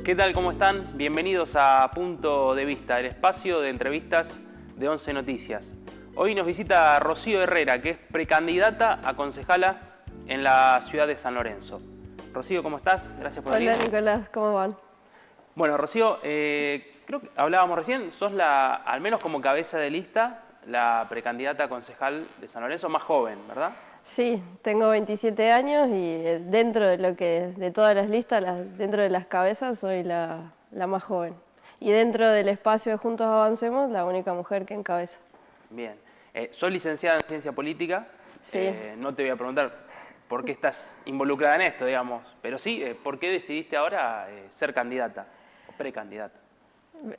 ¿Qué tal? ¿Cómo están? Bienvenidos a Punto de Vista, el espacio de entrevistas de 11 Noticias. Hoy nos visita Rocío Herrera, que es precandidata a concejala en la ciudad de San Lorenzo. Rocío, ¿cómo estás? Gracias por venir. Hola Nicolás, ¿cómo van? Bueno, Rocío, creo que hablábamos recién, sos al menos como cabeza de lista, la precandidata a concejal de San Lorenzo más joven, ¿verdad? Sí, tengo 27 años y dentro de todas las listas, dentro de las cabezas, soy la más joven. Y dentro del espacio de Juntos Avancemos, la única mujer que encabeza. Bien. Sos licenciada en Ciencia Política. Sí. No te voy a preguntar por qué estás involucrada en esto, digamos, pero sí, ¿por qué decidiste ahora ser candidata o precandidata?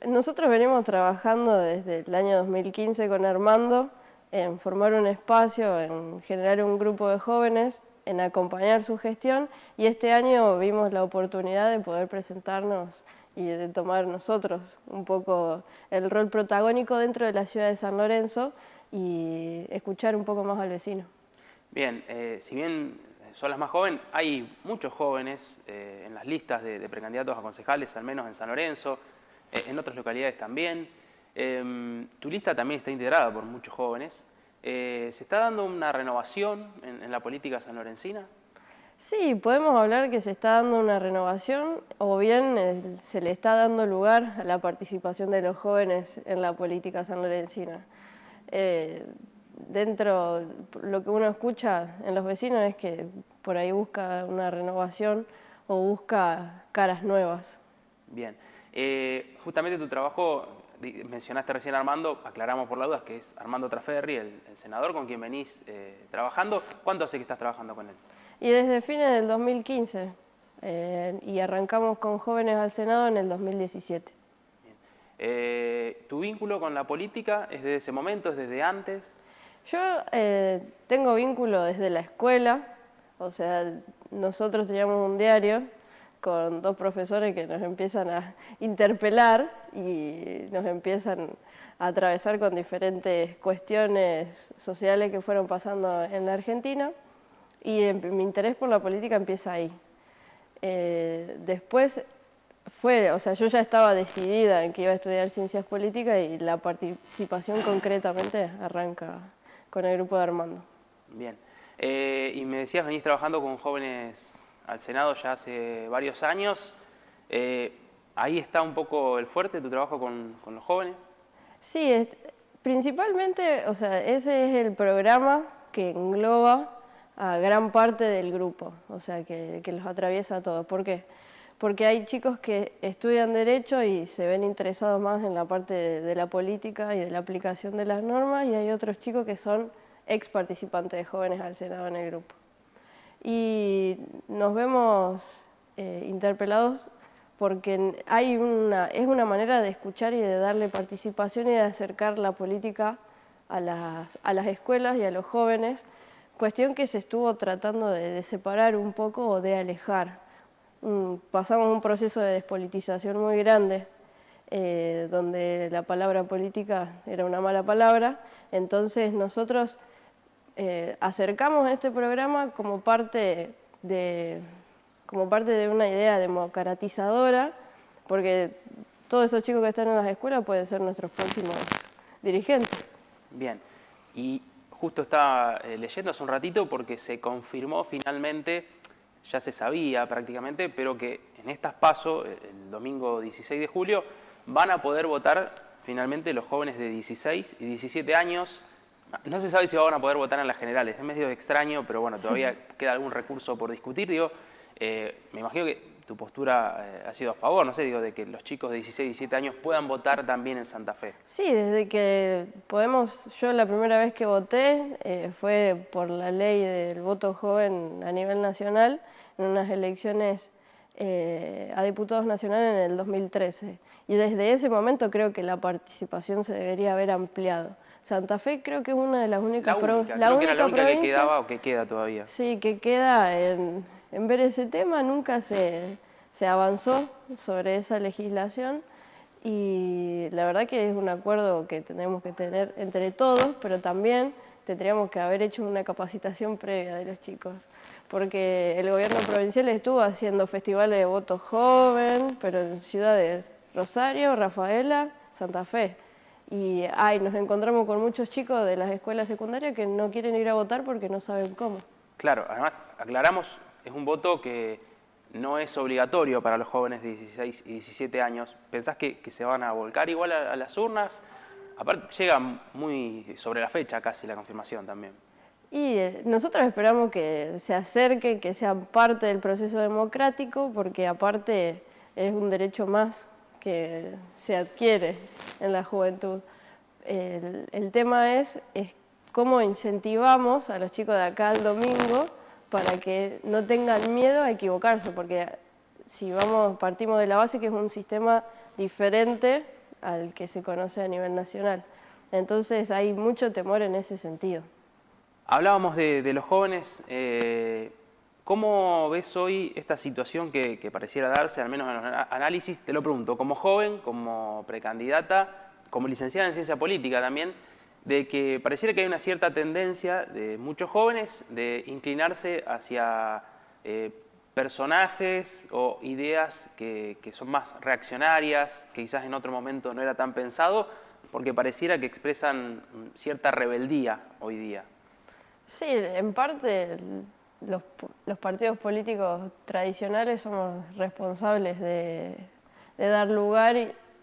Nosotros venimos trabajando desde el año 2015 con Armando en formar un espacio, en generar un grupo de jóvenes, en acompañar su gestión, y este año vimos la oportunidad de poder presentarnos y de tomar nosotros un poco el rol protagónico dentro de la ciudad de San Lorenzo y escuchar un poco más al vecino. Bien, si bien sos la más joven, hay muchos jóvenes en las listas de precandidatos a concejales, al menos en San Lorenzo, en otras localidades también. Tu lista también está integrada por muchos jóvenes. ¿Se está dando una renovación en la política sanlorencina? Sí, podemos hablar que se está dando una renovación o bien se le está dando lugar a la participación de los jóvenes en la política sanlorencina. Dentro, lo que uno escucha en los vecinos es que por ahí busca una renovación o busca caras nuevas. Bien. Justamente tu trabajo, mencionaste recién a Armando, aclaramos por las dudas que es Armando Traferri, el senador con quien venís trabajando. ¿Cuánto hace que estás trabajando con él? Y desde fines del 2015 y arrancamos con Jóvenes al Senado en el 2017. Bien. ¿Tu vínculo con la política es desde ese momento, es desde antes? Yo tengo vínculo desde la escuela, o sea, nosotros teníamos un diario con dos profesores que nos empiezan a interpelar y nos empiezan a atravesar con diferentes cuestiones sociales que fueron pasando en la Argentina, y mi interés por la política empieza ahí. Después o sea, yo ya estaba decidida en que iba a estudiar ciencias políticas y la participación concretamente arranca con el grupo de Armando. Bien. Y me decías, venís trabajando con jóvenes al Senado ya hace varios años. ¿Ahí está un poco el fuerte, tu trabajo con los jóvenes? Sí, principalmente, o sea, ese es el programa que engloba a gran parte del grupo, o sea, que los atraviesa a todos. ¿Por qué? Porque hay chicos que estudian Derecho y se ven interesados más en la parte de la política y de la aplicación de las normas, y hay otros chicos que son ex participantes de Jóvenes al Senado en el grupo. Y nos vemos interpelados porque es una manera de escuchar y de darle participación y de acercar la política a las escuelas y a los jóvenes, cuestión que se estuvo tratando de separar un poco o de alejar. Pasamos un proceso de despolitización muy grande, donde la palabra política era una mala palabra. Entonces nosotros acercamos este programa como parte de una idea democratizadora, porque todos esos chicos que están en las escuelas pueden ser nuestros próximos dirigentes. Bien. Y justo estaba leyendo hace un ratito porque se confirmó finalmente, ya se sabía prácticamente, pero que en estas PASO, el domingo 16 de julio, van a poder votar finalmente los jóvenes de 16 y 17 años. No se sabe si van a poder votar en las generales, es medio extraño, pero bueno, todavía queda algún recurso por discutir. Digo, me imagino que tu postura ha sido a favor, no sé, digo, de que los chicos de 16 y 17 años puedan votar también en Santa Fe. Sí, desde que yo la primera vez que voté fue por la ley del voto joven a nivel nacional, en unas elecciones a diputados nacionales en el 2013. Y desde ese momento creo que la participación se debería haber ampliado. Santa Fe creo que es una de las únicas provincias. Creo que era la única que quedaba o que queda todavía. Sí, que queda en ver ese tema. Nunca se avanzó sobre esa legislación y la verdad que es un acuerdo que tenemos que tener entre todos, pero también tendríamos que haber hecho una capacitación previa de los chicos, porque el gobierno provincial estuvo haciendo festivales de voto joven, pero en ciudades Rosario, Rafaela, Santa Fe. Y nos encontramos con muchos chicos de las escuelas secundarias que no quieren ir a votar porque no saben cómo. Claro, además, aclaramos, es un voto que no es obligatorio para los jóvenes de 16 y 17 años. ¿Pensás que se van a volcar igual a las urnas? Aparte, llega muy sobre la fecha casi la confirmación también. Y nosotros esperamos que se acerquen, que sean parte del proceso democrático, porque aparte es un derecho más que se adquiere en la juventud. El tema es cómo incentivamos a los chicos de acá el domingo para que no tengan miedo a equivocarse, porque si partimos de la base que es un sistema diferente al que se conoce a nivel nacional. Entonces hay mucho temor en ese sentido. Hablábamos de los jóvenes. ¿Cómo ves hoy esta situación que pareciera darse, al menos en los análisis? Te lo pregunto, como joven, como precandidata, como licenciada en ciencia política también, de que pareciera que hay una cierta tendencia de muchos jóvenes de inclinarse hacia personajes o ideas que son más reaccionarias, que quizás en otro momento no era tan pensado, porque pareciera que expresan cierta rebeldía hoy día. Sí, en parte los partidos políticos tradicionales somos responsables de dar lugar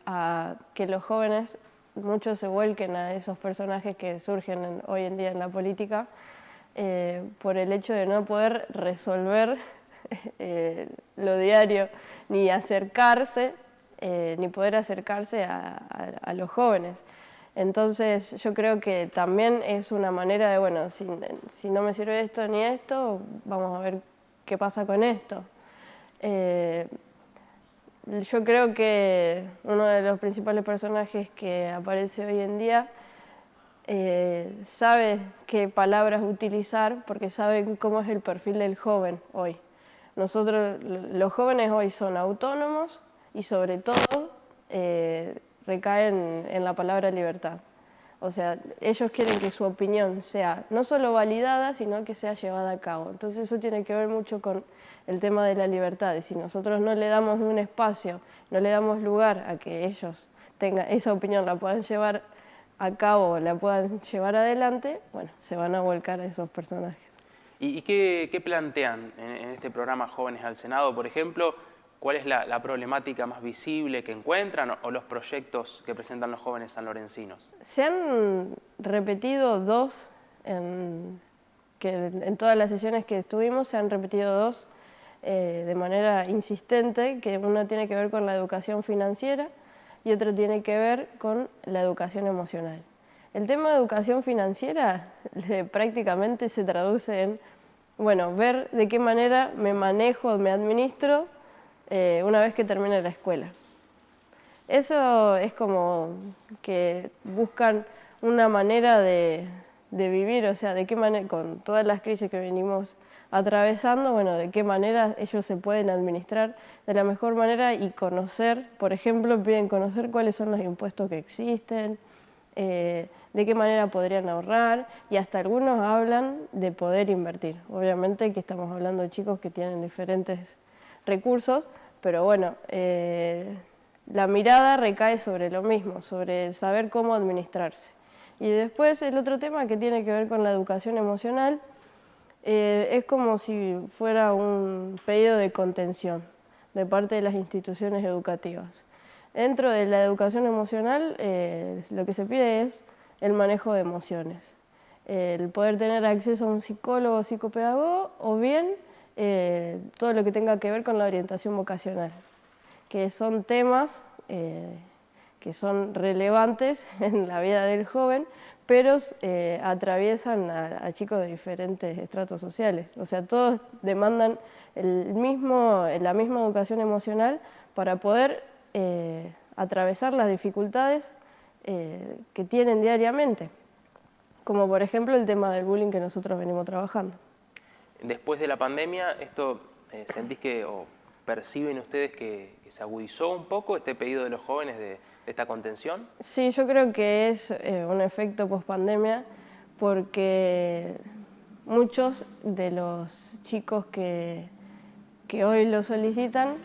a que los jóvenes, muchos se vuelquen a esos personajes que surgen hoy en día en la política, por el hecho de no poder resolver lo diario, ni acercarse, ni poder acercarse a los jóvenes. Entonces yo creo que también es una manera de, bueno, si no me sirve esto ni esto, vamos a ver qué pasa con esto. Yo creo que uno de los principales personajes que aparece hoy en día sabe qué palabras utilizar porque sabe cómo es el perfil del joven hoy. Los jóvenes hoy son autónomos y sobre todo recaen en la palabra libertad. O sea, ellos quieren que su opinión sea no solo validada, sino que sea llevada a cabo. Entonces eso tiene que ver mucho con el tema de la libertad. Y si nosotros no le damos un espacio, no le damos lugar a que ellos tengan esa opinión, la puedan llevar a cabo, la puedan llevar adelante, bueno, se van a volcar a esos personajes. ¿Y qué plantean en este programa Jóvenes al Senado, por ejemplo? ¿Cuál es la problemática más visible que encuentran o los proyectos que presentan los jóvenes sanlorencinos? Se han repetido dos, en todas las sesiones que estuvimos se han repetido dos de manera insistente, que una tiene que ver con la educación financiera y otro tiene que ver con la educación emocional. El tema de educación financiera prácticamente se traduce en, bueno, ver de qué manera me manejo, me administro una vez que termine la escuela. Eso es como que buscan una manera de vivir, o sea, de qué manera, con todas las crisis que venimos atravesando, bueno, de qué manera ellos se pueden administrar de la mejor manera y conocer, por ejemplo, piden conocer cuáles son los impuestos que existen, de qué manera podrían ahorrar y hasta algunos hablan de poder invertir. Obviamente que estamos hablando de chicos que tienen diferentes recursos, pero bueno, la mirada recae sobre lo mismo, sobre saber cómo administrarse. Y después el otro tema que tiene que ver con la educación emocional es como si fuera un pedido de contención de parte de las instituciones educativas. Dentro de la educación emocional lo que se pide es el manejo de emociones, el poder tener acceso a un psicólogo o psicopedagogo o bien todo lo que tenga que ver con la orientación vocacional, que son temas que son relevantes en la vida del joven, pero atraviesan a chicos de diferentes estratos sociales. O sea, todos demandan la misma educación emocional para poder atravesar las dificultades que tienen diariamente, como por ejemplo el tema del bullying que nosotros venimos trabajando. Después de la pandemia, ¿sentís o perciben ustedes que se agudizó un poco este pedido de los jóvenes de esta contención? Sí, yo creo que es un efecto post-pandemia, porque muchos de los chicos que hoy lo solicitan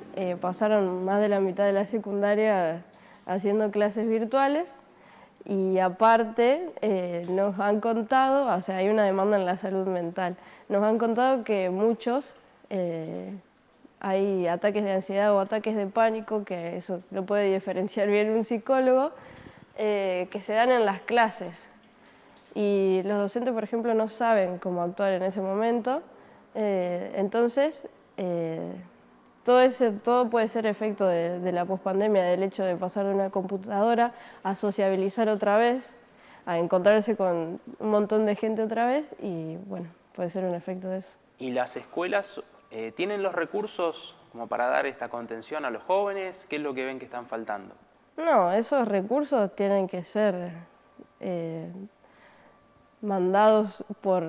pasaron más de la mitad de la secundaria haciendo clases virtuales y aparte nos han contado, o sea, hay una demanda en la salud mental, nos han contado que muchos hay ataques de ansiedad o ataques de pánico, que eso lo puede diferenciar bien un psicólogo, que se dan en las clases. Y los docentes, por ejemplo, no saben cómo actuar en ese momento. Entonces, todo puede ser efecto de la pospandemia, del hecho de pasar de una computadora a sociabilizar otra vez, a encontrarse con un montón de gente otra vez y, bueno, puede ser un efecto de eso. ¿Y las escuelas tienen los recursos como para dar esta contención a los jóvenes? ¿Qué es lo que ven que están faltando? No, esos recursos tienen que ser mandados por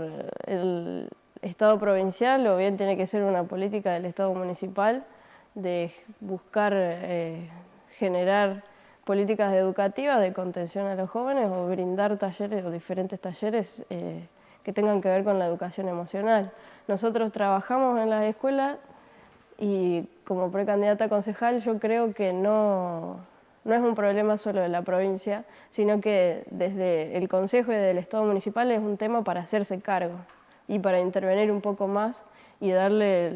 el Estado provincial o bien tiene que ser una política del Estado municipal de buscar generar políticas educativas de contención a los jóvenes o brindar talleres o diferentes talleres que tengan que ver con la educación emocional. Nosotros trabajamos en las escuelas y como precandidata a concejal yo creo que no es un problema solo de la provincia, sino que desde el Consejo y del Estado municipal es un tema para hacerse cargo y para intervenir un poco más y darle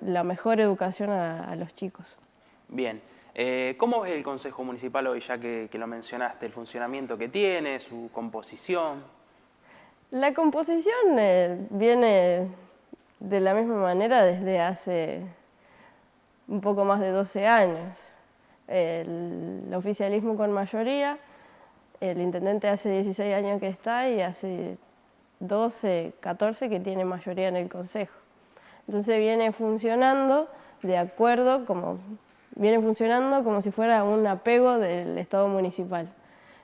la mejor educación a los chicos. Bien. ¿Cómo ves el Consejo Municipal hoy, ya que lo mencionaste, el funcionamiento que tiene, su composición? La composición viene de la misma manera desde hace un poco más de 12 años. El oficialismo con mayoría, el intendente hace 16 años que está y hace 12, 14 que tiene mayoría en el consejo. Entonces viene funcionando como si fuera un apego del Estado municipal.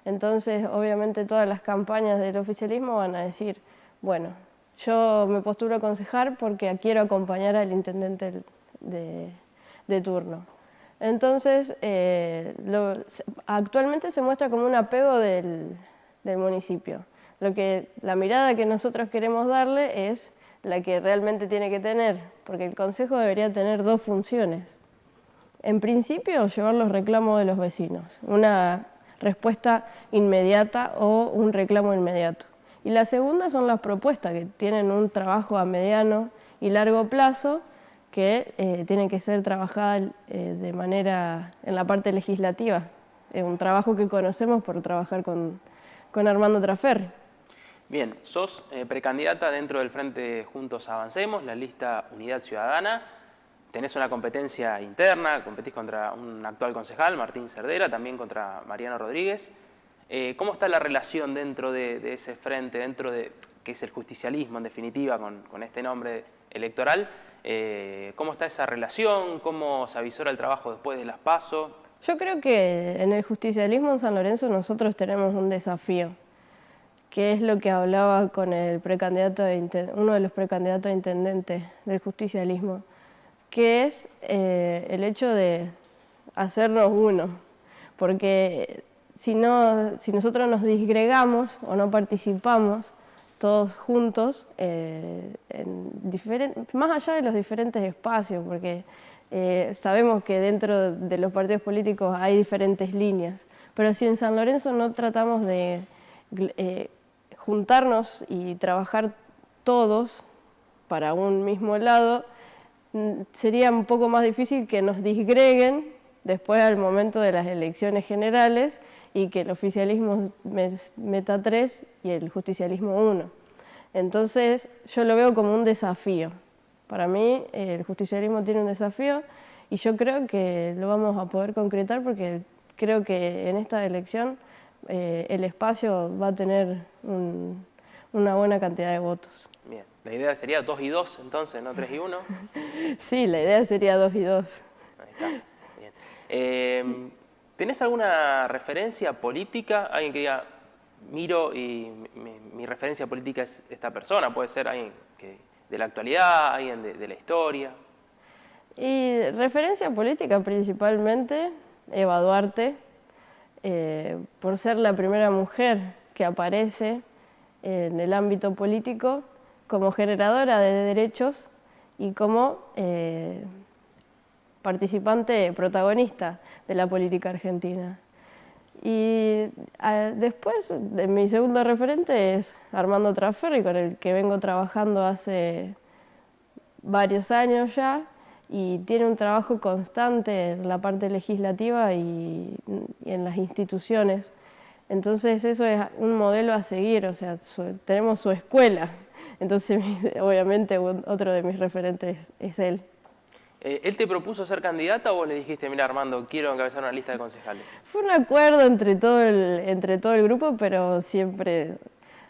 Entonces, obviamente, todas las campañas del oficialismo van a decir, bueno, yo me postulo a concejal porque quiero acompañar al intendente de turno. Entonces, actualmente se muestra como un apego del municipio. La mirada que nosotros queremos darle es la que realmente tiene que tener, porque el consejo debería tener dos funciones. En principio, llevar los reclamos de los vecinos, una respuesta inmediata o un reclamo inmediato. Y la segunda son las propuestas, que tienen un trabajo a mediano y largo plazo, que tienen que ser trabajadas de manera en la parte legislativa. Es un trabajo que conocemos por trabajar con Armando Traferri. Bien, sos precandidata dentro del Frente Juntos Avancemos, la lista Unidad Ciudadana. Tenés una competencia interna, competís contra un actual concejal, Martín Cerdera, también contra Mariano Rodríguez. ¿Cómo está la relación dentro de ese frente, dentro de que es el justicialismo en definitiva, con este nombre electoral? ¿Cómo está esa relación? ¿Cómo se avisora el trabajo después de las PASO? Yo creo que en el justicialismo en San Lorenzo nosotros tenemos un desafío, que es lo que hablaba con el uno de los precandidatos a intendente del justicialismo, que es el hecho de hacernos uno, porque si nosotros nos disgregamos o no participamos todos juntos, más allá de los diferentes espacios, porque sabemos que dentro de los partidos políticos hay diferentes líneas, pero si en San Lorenzo no tratamos de juntarnos y trabajar todos para un mismo lado, sería un poco más difícil que nos disgreguen después al momento de las elecciones generales y que el oficialismo meta 3 y el justicialismo 1. Entonces yo lo veo como un desafío. Para mí el justicialismo tiene un desafío y yo creo que lo vamos a poder concretar porque creo que en esta elección el espacio va a tener una buena cantidad de votos. Bien, la idea sería 2 y 2 entonces, no 3 y 1. Sí, la idea sería 2 y 2. Ahí está, bien. ¿Tenés alguna referencia política? Alguien que diga, miro y mi referencia política es esta persona, puede ser alguien de la actualidad, alguien de la historia. Y referencia política principalmente, Eva Duarte, por ser la primera mujer que aparece en el ámbito político como generadora de derechos y como participante protagonista de la política argentina. Y después, mi segundo referente es Armando Trasferri, con el que vengo trabajando hace varios años ya, y tiene un trabajo constante en la parte legislativa y en las instituciones. Entonces eso es un modelo a seguir, o sea, tenemos su escuela. Entonces, obviamente, otro de mis referentes es él. ¿Él te propuso ser candidata o vos le dijiste, mira Armando, quiero encabezar una lista de concejales? Fue un acuerdo entre todo el grupo, pero siempre,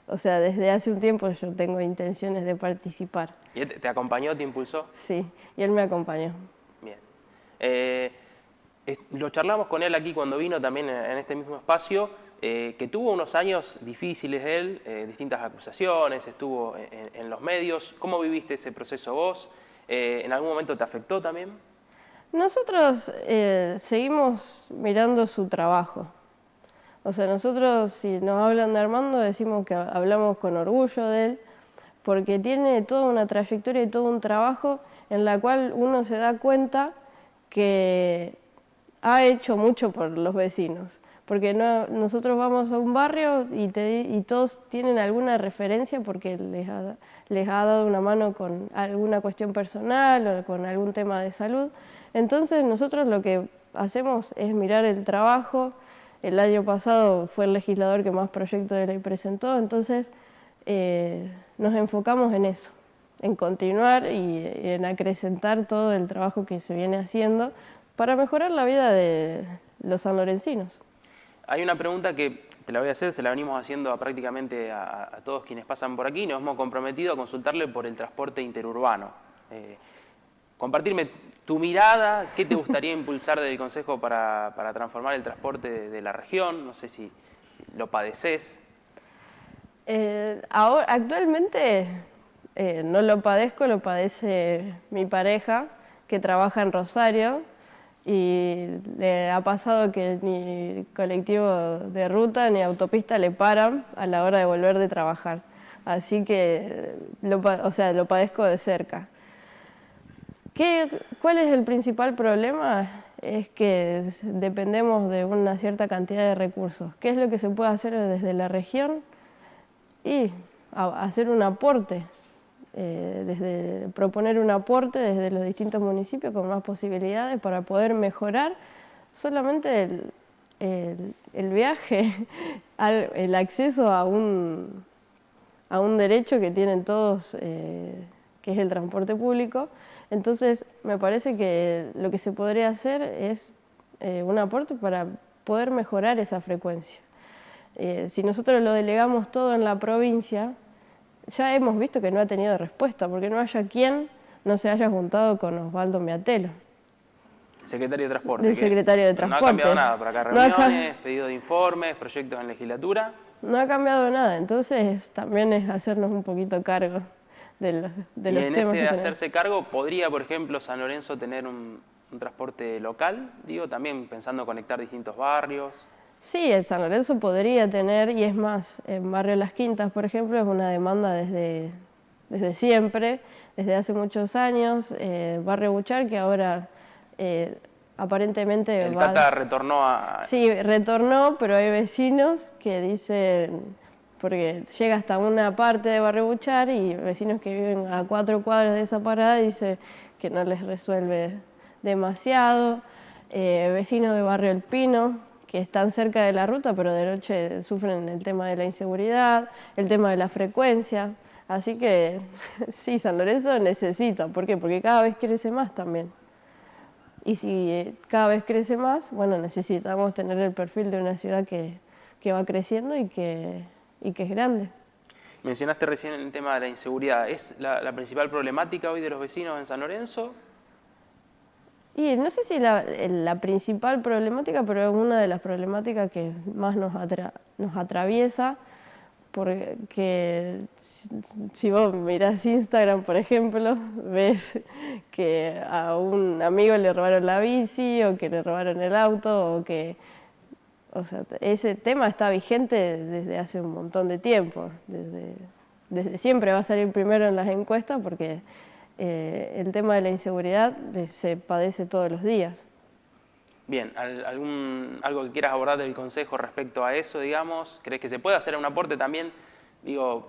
o sea, desde hace un tiempo yo tengo intenciones de participar. ¿Y él te acompañó, te impulsó? Sí, y él me acompañó. Bien. Lo charlamos con él aquí cuando vino también en este mismo espacio, que tuvo unos años difíciles él, distintas acusaciones, estuvo en los medios. ¿Cómo viviste ese proceso vos? ¿En algún momento te afectó también? Nosotros seguimos mirando su trabajo. O sea, nosotros si nos hablan de Armando decimos que hablamos con orgullo de él, porque tiene toda una trayectoria y todo un trabajo en la cual uno se da cuenta que ha hecho mucho por los vecinos. Porque nosotros vamos a un barrio y todos tienen alguna referencia porque les ha dado una mano con alguna cuestión personal o con algún tema de salud. Entonces nosotros lo que hacemos es mirar el trabajo. El año pasado fue el legislador que más proyectos de ley presentó, entonces nos enfocamos en eso, en continuar y en acrecentar todo el trabajo que se viene haciendo para mejorar la vida de los sanlorencinos. Hay una pregunta que te la voy a hacer, se la venimos haciendo prácticamente a todos quienes pasan por aquí. Nos hemos comprometido a consultarle por el transporte interurbano. Compartirme tu mirada, qué te gustaría impulsar del Consejo para transformar el transporte de la región. No sé si lo padecés. Actualmente no lo padezco, lo padece mi pareja que trabaja en Rosario. Y le ha pasado que ni colectivo de ruta ni autopista le paran a la hora de volver de trabajar. Así que lo padezco de cerca. ¿Cuál es el principal problema? Es que dependemos de una cierta cantidad de recursos. ¿Qué es lo que se puede hacer desde la región? Y hacer un aporte. Proponer un aporte desde los distintos municipios con más posibilidades para poder mejorar solamente el viaje, el acceso a un derecho que tienen todos, que es el transporte público. Entonces me parece que lo que se podría hacer es un aporte para poder mejorar esa frecuencia. Si nosotros lo delegamos todo en la provincia, ya hemos visto que no ha tenido respuesta, porque no haya quien no se haya juntado con Osvaldo Miatelo. Secretario de Transporte. El secretario de Transporte. No ha cambiado nada por acá, reuniones, pedido de informes, proyectos en legislatura. No ha cambiado nada, entonces también es hacernos un poquito cargo de los temas. Y en ese hacerse cargo, ¿podría, por ejemplo, San Lorenzo tener un transporte local? Digo, también pensando conectar distintos barrios. Sí, el San Lorenzo podría tener, y es más, en Barrio Las Quintas, por ejemplo, es una demanda desde siempre, desde hace muchos años. Barrio Buchar, que ahora aparentemente el Tata retornó a... Sí, retornó, pero hay vecinos que dicen, porque llega hasta una parte de Barrio Buchar y vecinos que viven a 4 cuadras de esa parada dicen que no les resuelve demasiado. Vecinos de Barrio El Pino, que están cerca de la ruta, pero de noche sufren el tema de la inseguridad, el tema de la frecuencia. Así que sí, San Lorenzo necesita. ¿Por qué? Porque cada vez crece más también. Y si cada vez crece más, bueno, necesitamos tener el perfil de una ciudad que va creciendo y que es grande. Mencionaste recién el tema de la inseguridad. ¿Es la principal problemática hoy de los vecinos en San Lorenzo? Y no sé si la principal problemática, pero es una de las problemáticas que más nos atraviesa, porque si vos mirás Instagram, por ejemplo, ves que a un amigo le robaron la bici, o que le robaron el auto, o que O sea, ese tema está vigente desde hace un montón de tiempo. Desde siempre va a salir primero en las encuestas porque el tema de la inseguridad se padece todos los días. Bien, ¿algo que quieras abordar del Consejo respecto a eso, digamos? ¿Crees que se puede hacer un aporte también, digo,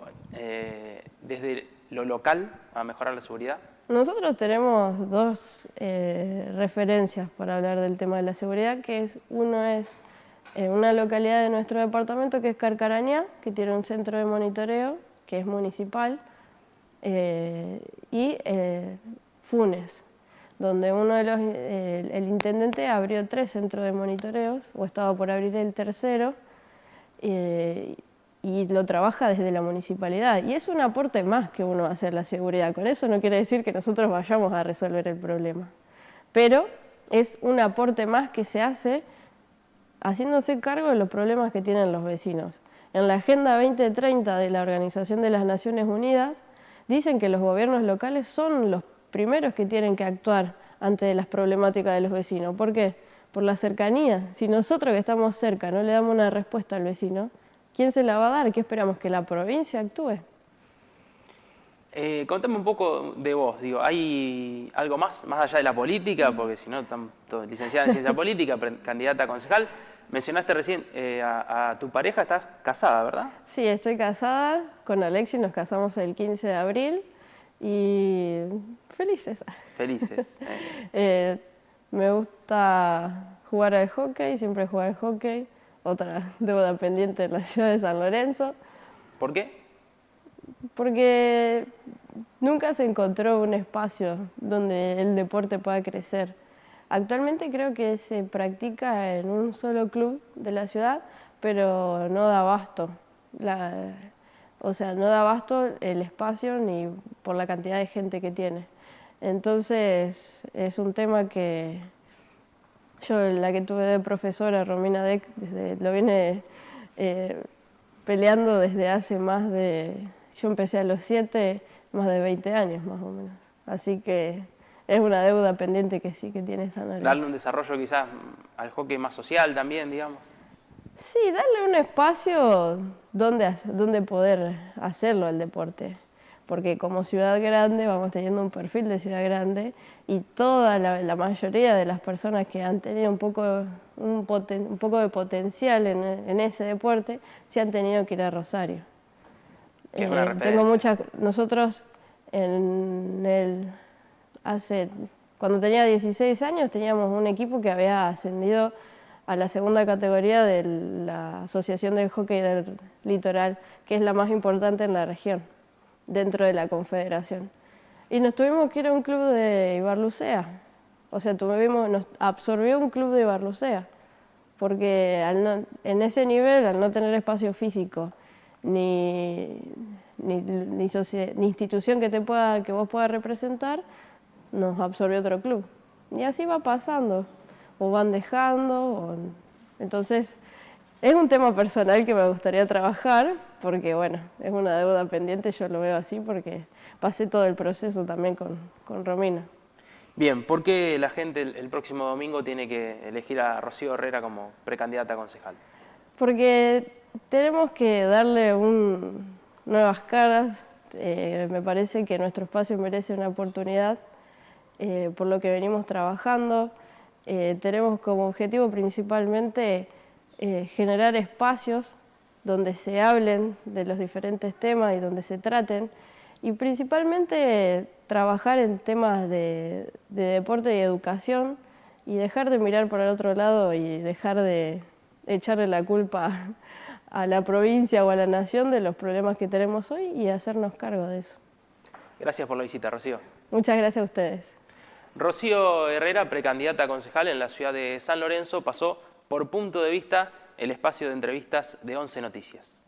desde lo local a mejorar la seguridad? Nosotros tenemos dos referencias para hablar del tema de la seguridad, uno es una localidad de nuestro departamento que es Carcarañá, que tiene un centro de monitoreo, que es municipal, y Funes, donde el intendente abrió 3 centros de monitoreos, o estaba por abrir el tercero, y lo trabaja desde la municipalidad. Y es un aporte más que uno hace a la seguridad. Con eso no quiere decir que nosotros vayamos a resolver el problema. Pero es un aporte más que se hace haciéndose cargo de los problemas que tienen los vecinos. En la Agenda 2030 de la Organización de las Naciones Unidas dicen que los gobiernos locales son los primeros que tienen que actuar ante las problemáticas de los vecinos. ¿Por qué? Por la cercanía. Si nosotros que estamos cerca no le damos una respuesta al vecino, ¿quién se la va a dar? ¿Qué esperamos? ¿Que la provincia actúe? Contame un poco de vos, digo, ¿hay algo más allá de la política? Porque si no, licenciada en Ciencia Política, candidata a concejal. Mencionaste recién a tu pareja, estás casada, ¿verdad? Sí, estoy casada con Alexis, nos casamos el 15 de abril y felices. Felices. Me gusta jugar al hockey, siempre jugar al hockey, otra deuda pendiente en la ciudad de San Lorenzo. ¿Por qué? Porque nunca se encontró un espacio donde el deporte pueda crecer. Actualmente creo que se practica en un solo club de la ciudad, pero no da abasto. O sea, no da abasto el espacio ni por la cantidad de gente que tiene. Entonces, es un tema que yo, la que tuve de profesora, Romina Deck, lo viene peleando desde hace más de... Yo empecé a los 7, más de 20 años más o menos. Así que es una deuda pendiente que sí que tiene San Lorenzo. Darle un desarrollo quizás al hockey más social también, digamos. Sí, darle un espacio donde poder hacerlo al deporte. Porque como ciudad grande vamos teniendo un perfil de ciudad grande y toda la mayoría de las personas que han tenido un poco de potencial en ese deporte se han tenido que ir a Rosario. Que es una referencia. Nosotros cuando tenía 16 años teníamos un equipo que había ascendido a la segunda categoría de la Asociación del Hockey del Litoral, que es la más importante en la región, dentro de la Confederación. Y nos tuvimos que ir a un club de Ibarlucea. O sea, nos absorbió un club de Ibarlucea, porque en ese nivel, al no tener espacio físico, ni institución que vos puedas representar, nos absorbió otro club. Y así va pasando, o van dejando, entonces es un tema personal que me gustaría trabajar, porque bueno, es una deuda pendiente, yo lo veo así, porque pasé todo el proceso también con Romina. Bien, ¿por qué la gente el próximo domingo tiene que elegir a Rocío Herrera como precandidata a concejal? Porque tenemos que darle nuevas caras. Me parece que nuestro espacio merece una oportunidad por lo que venimos trabajando. Tenemos como objetivo principalmente generar espacios donde se hablen de los diferentes temas y donde se traten, y principalmente trabajar en temas de deporte y educación y dejar de mirar por el otro lado y dejar de echarle la culpa a la provincia o a la nación de los problemas que tenemos hoy y hacernos cargo de eso. Gracias por la visita, Rocío. Muchas gracias a ustedes. Rocío Herrera, precandidata a concejal en la ciudad de San Lorenzo, pasó por Punto de Vista, el espacio de entrevistas de 11 Noticias.